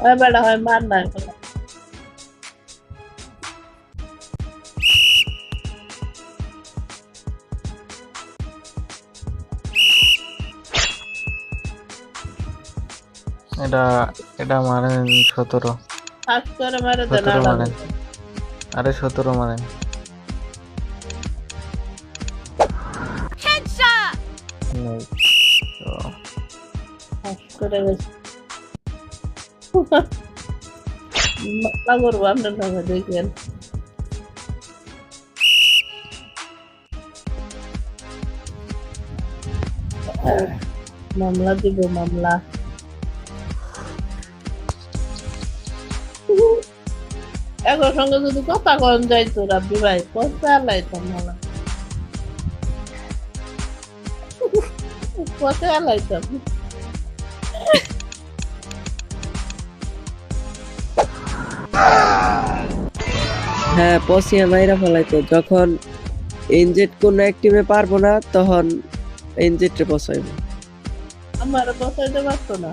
ওই বেড়া হয় মার নাই এটা এটা মারেন 17। ফাঁস করে মেরে দেন 17 মারেন, আরে 17 মারেন। নেই তো। ফাঁস করে গেছে মামলা করবো আপনার নামে দেখেন মামলা দিব মামলা একর সঙ্গে যদি কথা কন যাইতো রাব্বি ভাই কথা লাইতাম মামলা কথা লাইতাম হ্যাঁ পসিয়া মাইরা ফেলাইতো যখন ইনজেট কোন এক টিমে পারবো না তখন ইনজেটে পসাইবো। আমার বসাইতে পারতো না